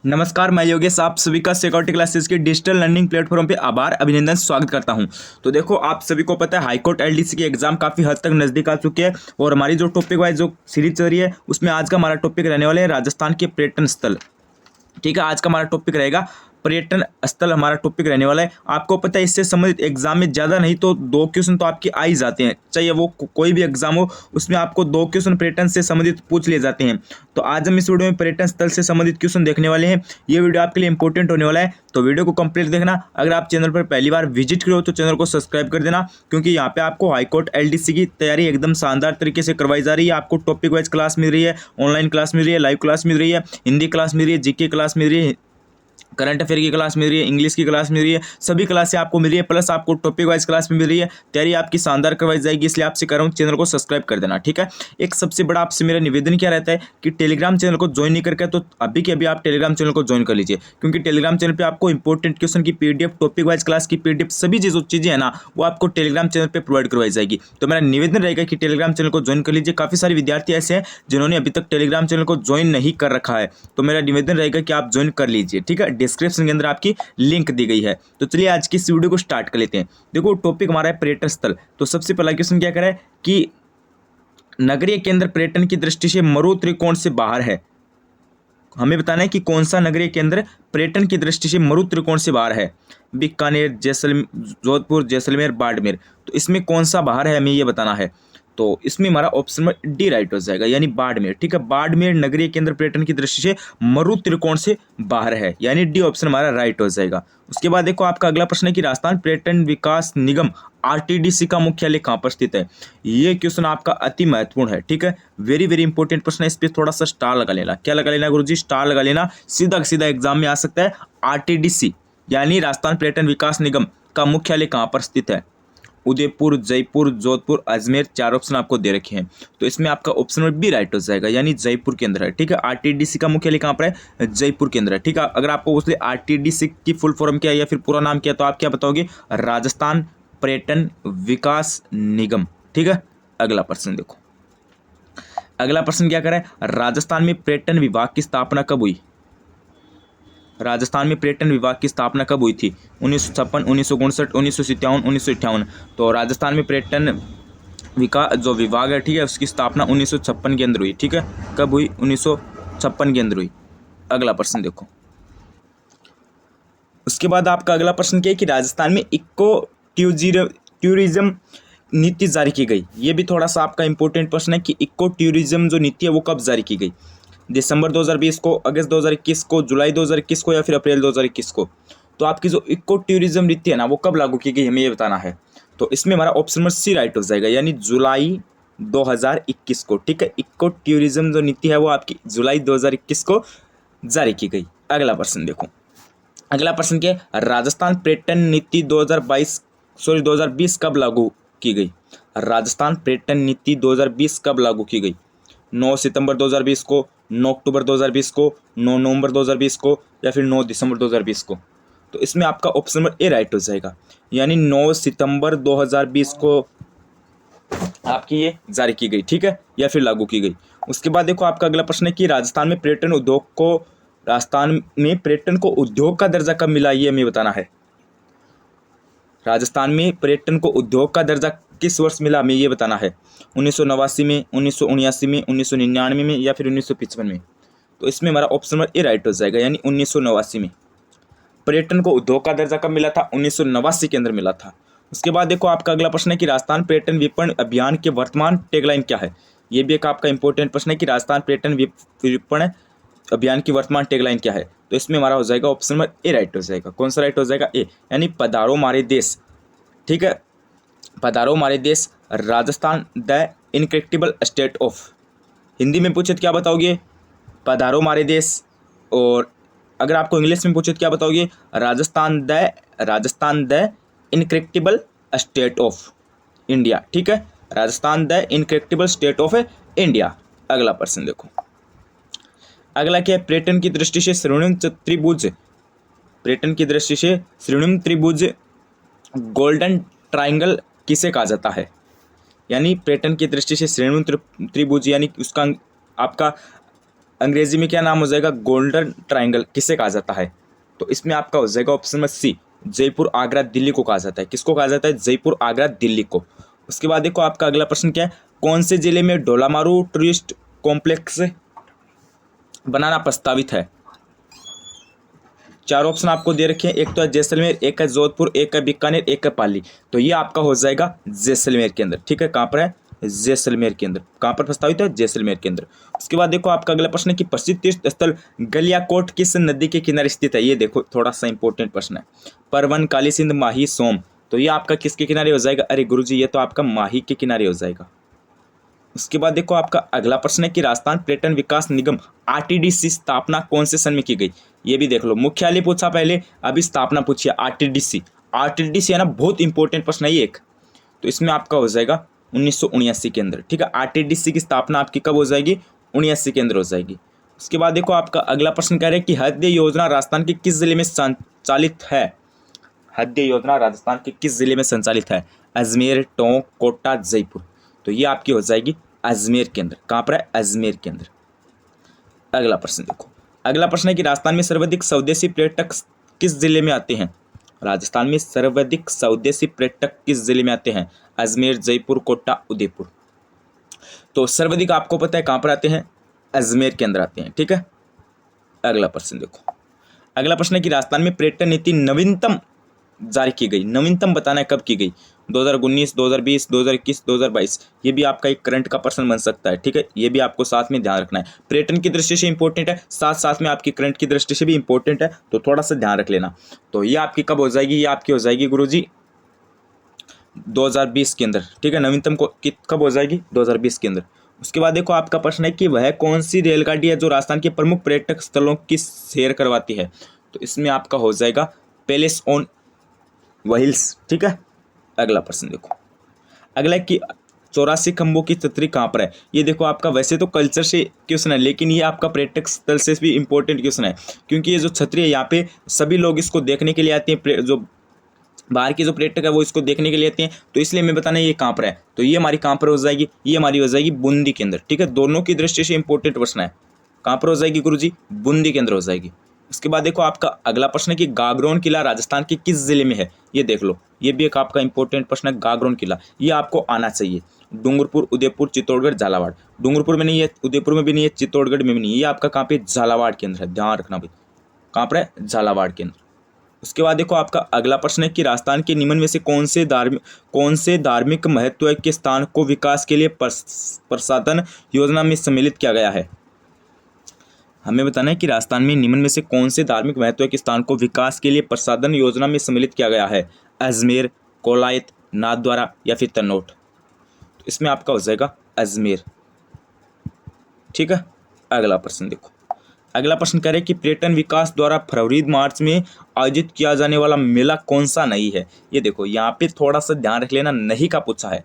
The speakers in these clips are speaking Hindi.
नमस्कार, मैं योगेश आप सभी का सिक्योरिटी क्लासेस के डिजिटल लर्निंग प्लेटफॉर्म पे आभार अभिनंदन स्वागत करता हूं। तो देखो, आप सभी को पता है हाईकोर्ट एलडीसी की एग्जाम काफ़ी हद तक नज़दीक आ चुकी है और हमारी जो टॉपिक वाइज जो सीरीज चल रही है उसमें आज का हमारा टॉपिक रहने वाला है राजस्थान के पर्यटन स्थल। ठीक है, आज का हमारा टॉपिक रहेगा पर्यटन स्थल। हमारा टॉपिक रहने वाला है, आपको पता है इससे संबंधित एग्जाम में ज़्यादा नहीं तो 2 क्वेश्चन तो आपके आ ही जाते हैं, चाहे वो कोई भी एग्जाम हो उसमें आपको 2 क्वेश्चन पर्यटन से संबंधित पूछ लिए जाते हैं। तो आज हम इस वीडियो में पर्यटन स्थल से संबंधित क्वेश्चन देखने वाले हैं। ये वीडियो आपके लिए इंपॉर्टेंट होने वाला है, तो वीडियो को कंप्लीट देखना। अगर आप चैनल पर पहली बार विजिट करो तो चैनल को सब्सक्राइब कर देना, क्योंकि यहाँ पे आपको हाईकोर्ट एलडीसी की तैयारी एकदम शानदार तरीके से करवाई जा रही है। आपको टॉपिक वाइज क्लास मिल रही है, ऑनलाइन क्लास मिल रही है, लाइव क्लास मिल रही है, हिंदी क्लास मिल रही है, जीके क्लास मिल रही है, करंट अफेयर की क्लास मिल रही है, इंग्लिश की क्लास मिल रही है, सभी क्लासें आपको मिल रही है, प्लस आपको टॉपिक वाइज क्लास में मिल रही है। तैयारी आपकी शानदार करवाई जाएगी, इसलिए आपसे कह रहा हूँ चैनल को सब्सक्राइब कर देना। ठीक है, एक सबसे बड़ा आपसे मेरा निवेदन क्या रहता है कि टेलीग्राम चैनल को ज्वाइन नहीं करके तो अभी के अभी आप टेलीग्राम चैनल को ज्वाइन कर लीजिए, क्योंकि टेलीग्राम चैनल पर आपको इंपॉर्टेंट क्वेश्चन की पीडीएफ, टॉपिक वाइज क्लास की पीडीएफ, सभी जो चीज़ें हैं ना वो आपको टेलीग्राम चैनल पर प्रोवाइड करवाई जाएगी। तो मेरा निवेदन रहेगा कि टेलीग्राम चैनल को ज्वाइन कर लीजिए। काफ़ी सारे विद्यार्थी ऐसे हैं जिन्होंने अभी तक टेलीग्राम चैनल को ज्वाइन नहीं कर रखा है, तो मेरा निवेदन रहेगा कि आप ज्वाइन कर लीजिए। ठीक है, डिस्क्रिप्शन के अंदर आपकी लिंक दी गई है। तो चलिए आज की इस वीडियो को स्टार्ट कर लेते हैं। देखो, टॉपिक हमारा है पर्यटन स्थल। तो सबसे पहला क्वेश्चन क्या करें कि नगरीय केंद्र पर्यटन की दृष्टि से मरु त्रिकोण से बाहर है। हमें बताना है कि कौन सा नगरीय केंद्र पर्यटन की दृष्टि से मरु त्रिकोण से बाहर है। बीकानेर, जोधपुर, जैसलमेर, बाड़मेर। तो इसमें कौन सा बाहर है हमें ये बताना है। तो इसमें हमारा ऑप्शन में डी राइट हो जाएगा, यानी बाड़मेर। ठीक है, बाड़मेर नगरीय केंद्र पर्यटन की दृष्टि से मरु त्रिकोण से बाहर है, यानी डी ऑप्शन हमारा राइट हो जाएगा। उसके बाद देखो, आपका अगला प्रश्न है कि राजस्थान पर्यटन विकास निगम आरटीडीसी का मुख्यालय कहाँ पर स्थित है। ये क्वेश्चन आपका अति महत्वपूर्ण है। ठीक है, वेरी वेरी इंपॉर्टेंट प्रश्न है। इस पर थोड़ा सा स्टार लगा लेना। क्या लगा लेना गुरुजी? स्टार लगा लेना। सीधा सीधा एग्जाम में आ सकता है। आरटीडीसी यानी राजस्थान पर्यटन विकास निगम का मुख्यालय कहाँ पर स्थित है? उदयपुर, जयपुर, जोधपुर, अजमेर। 4 ऑप्शन आपको दे रखे हैं, तो इसमें आपका ऑप्शन में बी राइट हो जाएगा, यानी जयपुर के अंदर है। ठीक है, आरटीडीसी का मुख्यालय कहाँ पर है? जयपुर के अंदर है। ठीक है, अगर आपको पूछ ले आरटीडीसी की फुल फॉर्म क्या है या फिर पूरा नाम क्या है, तो आप क्या बताओगे? राजस्थान पर्यटन विकास निगम। ठीक है, अगला प्रश्न देखो। अगला प्रश्न क्या करे? राजस्थान में पर्यटन विभाग की स्थापना कब हुई? राजस्थान में पर्यटन विभाग की स्थापना कब हुई थी? 1956, 1959, 1957, 1958। तो राजस्थान में पर्यटन विकास जो विभाग है, ठीक है, उसकी स्थापना 1956 के अंदर हुई। ठीक है, कब हुई? 1956 के अंदर हुई। अगला प्रश्न देखो। उसके बाद आपका अगला प्रश्न क्या है कि राजस्थान में इको टूरिज्म नीति जारी की गई। ये भी थोड़ा सा आपका इंपॉर्टेंट प्रश्न है कि इको टूरिज्म जो नीति है वो कब जारी की गई? दिसंबर 2020 को, अगस्त 2021 को, जुलाई 2021 को या फिर अप्रैल 2021 को? तो आपकी जो इको टूरिज्म नीति है ना वो कब लागू की गई, हमें ये बताना है। तो इसमें हमारा ऑप्शन नंबर सी राइट हो जाएगा, यानी जुलाई 2021 को। ठीक है, इको टूरिज्म जो नीति है वो आपकी जुलाई 2021 को जारी की गई। अगला प्रश्न देखो। अगला प्रश्न क्या है? राजस्थान पर्यटन नीति 2020 कब लागू की गई? राजस्थान पर्यटन नीति 2020 कब लागू की गई? 9 सितंबर 2020 को, 9 अक्टूबर 2020 को, 9 नवंबर 2020 को या फिर 9 दिसंबर 2020 को? तो इसमें आपका ऑप्शन नंबर ए राइट हो जाएगा, यानी 9 सितंबर 2020 को आपकी ये जारी की गई। ठीक है, या फिर लागू की गई। उसके बाद देखो, आपका अगला प्रश्न है कि राजस्थान में पर्यटन उद्योग का दर्जा कब मिला, ये हमें बताना है। राजस्थान में पर्यटन को उद्योग का दर्जा किस वर्ष मिला, हमें ये बताना है। 1989 में, 1979 में, 1999 में या फिर 1955 में? तो इसमें हमारा ऑप्शन नंबर ए राइट हो जाएगा, यानी 1989 में। पर्यटन को उद्योग का दर्जा कब मिला था? 1989 के अंदर मिला था। उसके बाद देखो, आपका अगला प्रश्न है कि राजस्थान पर्यटन विपणन अभियान के वर्तमान टैगलाइन क्या है। ये भी एक आपका इंपॉर्टेंट प्रश्न है कि राजस्थान पर्यटन विपणन अभियान की वर्तमान टैगलाइन क्या है। तो इसमें हमारा हो जाएगा ऑप्शन नंबर ए राइट हो जाएगा। कौन सा राइट हो जाएगा? ए, यानी पधारो मारे देश। ठीक है, पधारो हमारे देश, Rajasthan the incredible state of. Hindi में पूछे तो क्या बताओगे? पधारो हमारे देश। और अगर आपको इंग्लिश में पूछे तो क्या बताओगे? Rajasthan the incredible state of India. ठीक है, Rajasthan the incredible state of India. अगला प्रश्न देखो। अगला क्या है? पर्यटन की दृष्टि से स्वर्णिम त्रिभुज, पर्यटन की दृष्टि से स्वर्णिम त्रिभुज गोल्डन ट्राइंगल किसे कहा जाता है? यानी पर्यटन की दृष्टि से स्वर्णिम त्रिभुज, यानी उसका आपका अंग्रेजी में क्या नाम हो जाएगा, गोल्डन ट्राइंगल किसे कहा जाता है? तो इसमें आपका हो जाएगा option number C, Jaipur Agra Delhi को कहा जाता है। किसको कहा जाता है? जयपुर आगरा दिल्ली को। उसके बाद देखो आपका अगला प्रश्न क्या है, कौन से जिले में ढोलामारू टूरिस्ट कॉम्प्लेक्स बनाना प्रस्तावित है? चार ऑप्शन आपको दे रखे हैं, एक तो है जैसलमेर, एक है जोधपुर, एक है बीकानेर, एक है पाली। तो ये आपका हो जाएगा जैसलमेर के अंदर। ठीक है, कहाँ पर है? जैसलमेर के अंदर। कहाँ पर प्रस्तावित है? जैसलमेर के अंदर। उसके बाद देखो आपका अगला प्रश्न है कि प्रसिद्ध तीर्थ स्थल गलियाकोट किस नदी के किनारे स्थित है? ये देखो थोड़ा सा इंपॉर्टेंट प्रश्न है। परवन, काली सिंध, माही, सोम। तो ये आपका किसके किनारे हो जाएगा? अरे गुरुजी ये तो आपका माही के किनारे हो जाएगा। उसके बाद देखो आपका अगला प्रश्न है कि राजस्थान पर्यटन विकास निगम आरटीडीसी स्थापना कौन से सन में की गई? ये भी देख लो, मुख्यालय पूछा पहले, अभी स्थापना पूछिए। आरटीडीसी, आरटीडीसी है ना, बहुत इंपॉर्टेंट प्रश्न है ये एक। तो इसमें आपका हो जाएगा 1979 के अंदर। ठीक है, आरटीडीसी की स्थापना आपकी कब हो जाएगी? 79 के अंदर हो जाएगी। उसके बाद देखो आपका अगला प्रश्न कह रहे हैं कि हृदय योजना राजस्थान के किस जिले में संचालित है? हृदय योजना राजस्थान के किस जिले में संचालित है? अजमेर, टोंक, कोटा, जयपुर। तो ये आपकी हो जाएगी अजमेर के अंदर। कहाँ पर है? अजमेर के अंदर। अगला प्रश्न देखो, अगला प्रश्न है कि राजस्थान में सर्वाधिक स्वदेशी पर्यटक किस जिले में आते हैं? राजस्थान में सर्वाधिक स्वदेशी पर्यटक किस जिले में आते हैं? अजमेर, जयपुर, कोटा, उदयपुर। तो सर्वाधिक आपको पता है कहाँ पर आते हैं? अजमेर के अंदर आते हैं। ठीक है, अगला प्रश्न देखो, अगला प्रश्न है कि राजस्थान में पर्यटन नीति नवीनतम जारी की गई। नवीनतम बताना है कब की गई? 2019, 2020, 2021, 2022। ये भी आपका एक करंट का प्रश्न बन सकता है। ठीक है, ये भी आपको साथ में ध्यान रखना है। पर्यटन की दृष्टि से इंपॉर्टेंट है, साथ साथ में आपकी करंट की दृष्टि से भी इंपॉर्टेंट है, तो थोड़ा सा ध्यान रख लेना। तो ये आपकी कब हो जाएगी? ये आपकी हो जाएगी गुरुजी 2020 के अंदर। ठीक है, नवीनतम को कब हो जाएगी? 2020 के अंदर। उसके बाद देखो आपका प्रश्न है कि वह कौन सी रेलगाड़ी है जो राजस्थान के प्रमुख पर्यटक स्थलों की सैर करवाती है? तो इसमें आपका हो जाएगा पैलेस ऑन व्हील्स। ठीक है, अगला प्रश्न देखो, अगला कि 84 खंभों की छतरी कहाँ पर है? ये देखो आपका वैसे तो कल्चर से क्वेश्चन है, लेकिन ये आपका पर्यटक स्थल से भी इंपॉर्टेंट क्वेश्चन है, क्योंकि ये जो छतरी है यहाँ पे सभी लोग इसको देखने के लिए आते हैं। जो बाहर के जो पर्यटक है वो इसको देखने के लिए आते हैं, तो इसलिए मैं बताना ये कहाँ पर है। तो ये हमारी कहाँ पर हो जाएगी? ये हमारी हो जाएगी बूंदी के अंदर। ठीक है, दोनों की दृष्टि से इंपॉर्टेंट प्रश्न है। कहाँ पर हो जाएगी गुरुजी? बूंदी के अंदर हो जाएगी। उसके बाद देखो आपका अगला प्रश्न है कि गागरोन किला राजस्थान के किस जिले में है? ये देख लो, ये भी एक आपका इंपॉर्टेंट प्रश्न है। गागरोन किला ये आपको आना चाहिए। डूंगरपुर, उदयपुर, चित्तौड़गढ़, झालावाड़। डूंगरपुर में नहीं है, उदयपुर में भी नहीं है, चित्तौड़गढ़ में भी नहीं है। ये आपका कहाँ पे? झालावाड़ के अंदर है, ध्यान रखना भाई। कहाँ पर है? झालावाड़ के अंदर। उसके बाद देखो आपका अगला प्रश्न है कि राजस्थान के निम्न में से कौन से धार्मिक महत्व के स्थान को विकास के लिए प्रसाधन योजना में सम्मिलित किया गया है? हमें बताना है कि राजस्थान में निम्न में से कौन से धार्मिक महत्व के स्थान को विकास के लिए प्रसाधन योजना में सम्मिलित किया गया है? अजमेर, कोलायत, नाथद्वारा या फिर तनोट। तो इसमें आपका हो जाएगा अजमेर। ठीक है, अगला प्रश्न देखो, अगला प्रश्न कह रहे हैं कि पर्यटन विकास द्वारा फरवरी मार्च में आयोजित किया जाने वाला मेला कौन सा नहीं है? ये देखो यहाँ पे थोड़ा सा ध्यान रख लेना, नहीं का पूछा है।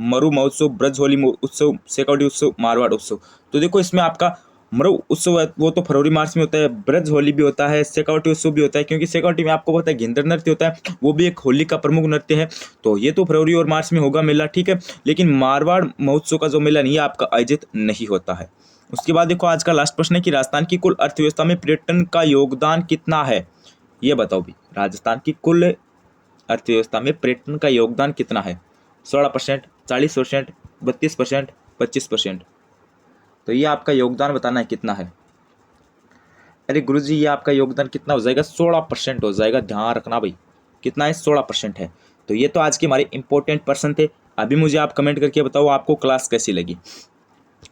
मरु महोत्सव, ब्रज होली उत्सव, शेखावटी उत्सव, मारवाड़ उत्सव। तो देखो इसमें आपका मरु उत्सव है वो तो फरवरी मार्च में होता है, ब्रज होली भी होता है, शेखावटी उत्सव भी होता है, क्योंकि शेखावटी में आपको पता है घेंद्र नृत्य होता है, वो भी एक होली का प्रमुख नृत्य है। तो ये तो फरवरी और मार्च में होगा मेला। ठीक है, लेकिन मारवाड़ महोत्सव का जो मेला नहीं है आपका आयोजित नहीं होता है। उसके बाद देखो आज का लास्ट प्रश्न है कि राजस्थान की कुल अर्थव्यवस्था में पर्यटन का योगदान कितना है? ये बताओ भी, राजस्थान की कुल अर्थव्यवस्था में पर्यटन का योगदान कितना है? 16%, 40%, 32%, 25%। तो ये आपका योगदान बताना है कितना है। अरे गुरुजी ये आपका योगदान कितना हो जाएगा? 16% हो जाएगा, ध्यान रखना भाई। कितना है? 16% है। तो ये तो आज के हमारे इंपॉर्टेंट पर्सन थे। अभी मुझे आप कमेंट करके बताओ आपको क्लास कैसी लगी।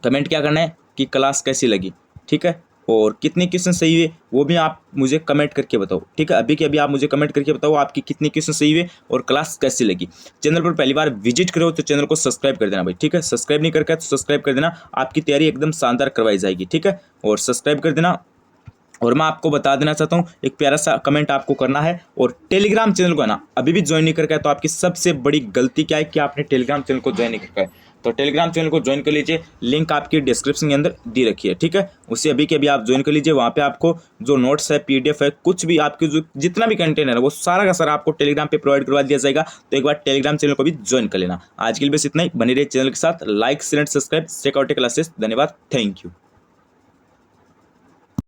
कमेंट क्या करना है कि क्लास कैसी लगी, ठीक है, और कितने क्वेश्चन सही हुए वो भी आप मुझे कमेंट करके बताओ। ठीक है, अभी के अभी आप मुझे कमेंट करके बताओ आपकी कितने क्वेश्चन सही हुए और क्लास कैसी लगी। चैनल पर पहली बार विजिट करो तो चैनल को सब्सक्राइब कर देना भाई। ठीक है, सब्सक्राइब नहीं करके तो सब्सक्राइब कर देना, आपकी तैयारी एकदम शानदार करवाई जाएगी। ठीक है, और सब्सक्राइब कर देना। और मैं आपको बता देना चाहता हूँ, एक प्यारा सा कमेंट आपको करना है, और टेलीग्राम चैनल को है ना अभी भी ज्वाइन नहीं करके, तो आपकी सबसे बड़ी गलती क्या है कि आपने टेलीग्राम चैनल को ज्वाइन नहीं करके है। तो टेलीग्राम चैनल को ज्वाइन कर लीजिए, लिंक आपकी डिस्क्रिप्शन के अंदर दी रखी है। ठीक है, उसे अभी के अभी आप ज्वाइन कर लीजिए। वहाँ पे आपको जो नोट्स है, PDF है, कुछ भी आपकी जो जितना भी कंटेंट है वो सारा का सारा आपको टेलीग्राम पे प्रोवाइड करवा दिया जाएगा। तो एक बार टेलीग्राम चैनल को भी ज्वाइन कर लेना। आज के लिए बस इतना ही, बने रहिए चैनल के साथ। Like, share, subscribe. Check out classes. धन्यवाद, थैंक यू।